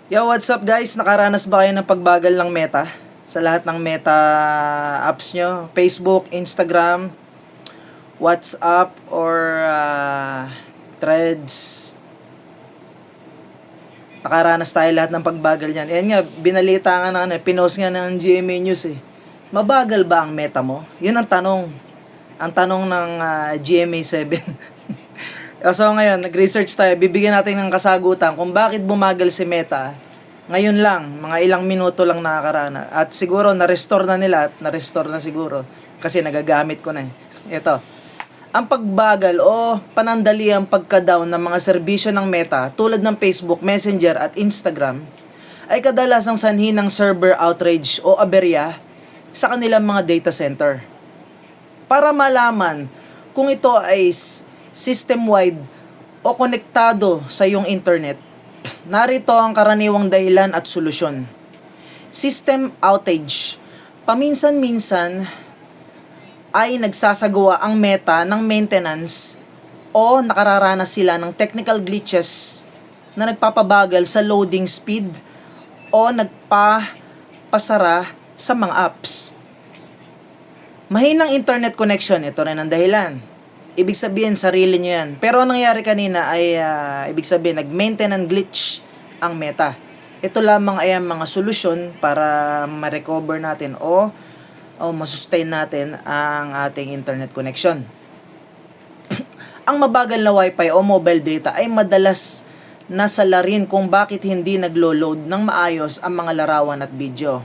Yo, what's up guys? Nakaranas ba kayo ng pagbagal ng Meta? Sa lahat ng Meta apps nyo? Facebook, Instagram, WhatsApp, or Threads. Nakaranas tayo lahat ng pagbagal yan. Yan nga, binalita nga na, pinost nga ng GMA News eh. Mabagal ba ang Meta mo? Yun ang tanong. Ang tanong ng GMA 7. So ngayon, nag-research tayo, bibigyan natin ng kasagutan kung bakit bumagal si Meta. Ngayon lang, mga ilang minuto lang nakakarana. At siguro, na-restore na nila at na-restore na siguro. Kasi nagagamit ko na eh. Ito. Ang pagbagal o panandali ang pagka-down ng mga serbisyo ng Meta tulad ng Facebook, Messenger at Instagram ay kadalasang sanhi ng server outrage o aberya sa kanilang mga data center. Para malaman kung ito ay system-wide o konektado sa iyong internet, narito ang karaniwang dahilan at solusyon. System outage. Paminsan-minsan ay nagsasagawa ang Meta ng maintenance o nakararanas sila ng technical glitches na nagpapabagal sa loading speed o nagpapasara sa mga apps. Mahinang internet connection, ito rin ang dahilan. Ibig sabihin, sarili nyo yan. Pero ang nangyari kanina ay, ibig sabihin, nag-maintenance glitch ang Meta. Ito lamang ay ang mga solusyon para ma-recover natin o masustain natin ang ating internet connection. Ang mabagal na wifi o mobile data ay madalas nasalarin kung bakit hindi naglo-load ng maayos ang mga larawan at video.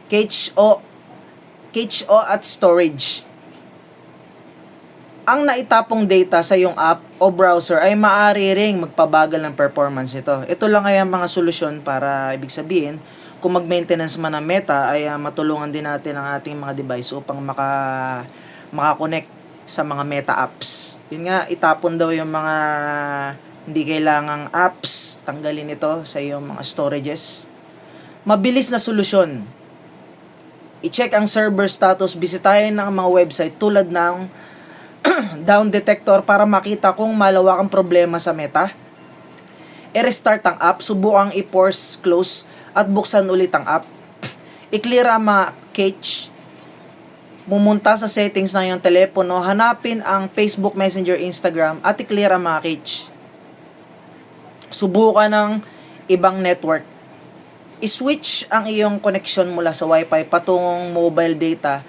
Cache o at storage. Ang naitapong data sa iyong app o browser ay maaari ring magpabagal ng performance nito. Ito lang ay ang mga solusyon para ibig sabihin, kung mag-maintenance man ang Meta ay matulungan din natin ang ating mga device upang makakonect sa mga Meta apps. Yun nga, itapon daw yung mga hindi kailangang apps, tanggalin ito sa iyong mga storages. Mabilis na solusyon. I-check ang server status, bisitahin ang mga website tulad ng down detector para makita kung malawak ang problema sa Meta. I-restart ang app, subukang i-force close at buksan ulit ang app. I-clear ang mga cache. Pumunta sa settings ng iyong telepono, hanapin ang Facebook, Messenger, Instagram at i-clear ang mga cache. Subukan ng ibang network. I-switch ang iyong connection mula sa Wi-Fi patungong mobile data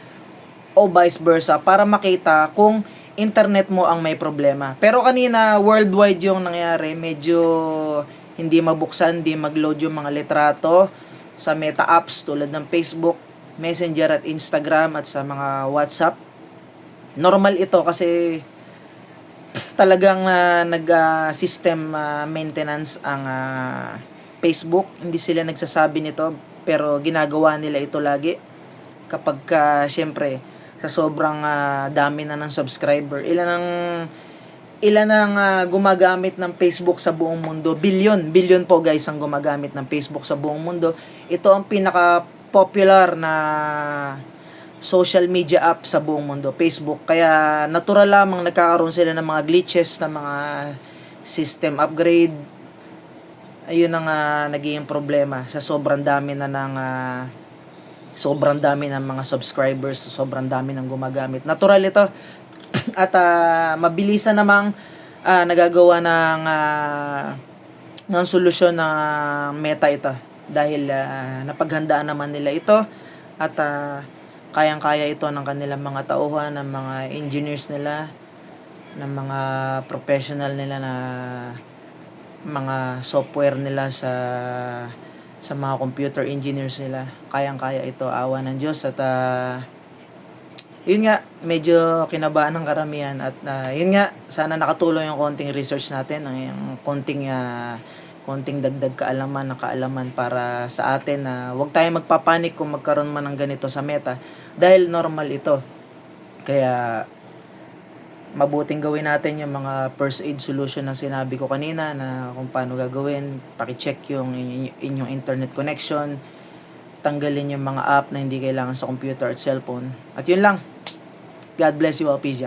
o vice versa para makita kung internet mo ang may problema. Pero kanina, worldwide yung nangyari. Medyo hindi mabuksan, hindi mag-load yung mga litrato sa Meta apps tulad ng Facebook, Messenger at Instagram at sa mga WhatsApp. Normal ito kasi talagang nag-system maintenance ang Facebook. Hindi sila nagsasabi nito pero ginagawa nila ito lagi. Kapag syempre sa sobrang dami na ng subscriber, ilan ang gumagamit ng Facebook sa buong mundo? Billion po guys ang gumagamit ng Facebook sa buong mundo. Ito ang pinaka-popular na social media app sa buong mundo, Facebook. Kaya natural lamang nagkakaroon sila ng mga glitches, ng mga system upgrade. Ayun ang naging problema sa sobrang dami ng mga subscribers, sobrang dami ng gumagamit. Natural ito. At mabilisan namang nagagawa ng solusyon ng Meta ito dahil napaghandaan naman nila ito at kayang-kaya ito ng kanilang mga tauhan, ng mga engineers nila, ng mga professional nila na mga software nila sa mga computer engineers nila. Kayang-kaya ito, awa ng Diyos. At yun nga, medyo kinabahan ng karamihan. At yun nga, sana nakatulong yung konting research natin, yung konting dagdag kaalaman para sa atin na huwag tayo magpapanik kung magkaroon man ng ganito sa Meta. Dahil normal ito. Kaya mabuting gawin natin yung mga first aid solution na sinabi ko kanina na kung paano gagawin. Paki-check yung inyong internet connection, tanggalin yung mga app na hindi kailangan sa computer at cellphone. At yun lang. God bless you all. Peace.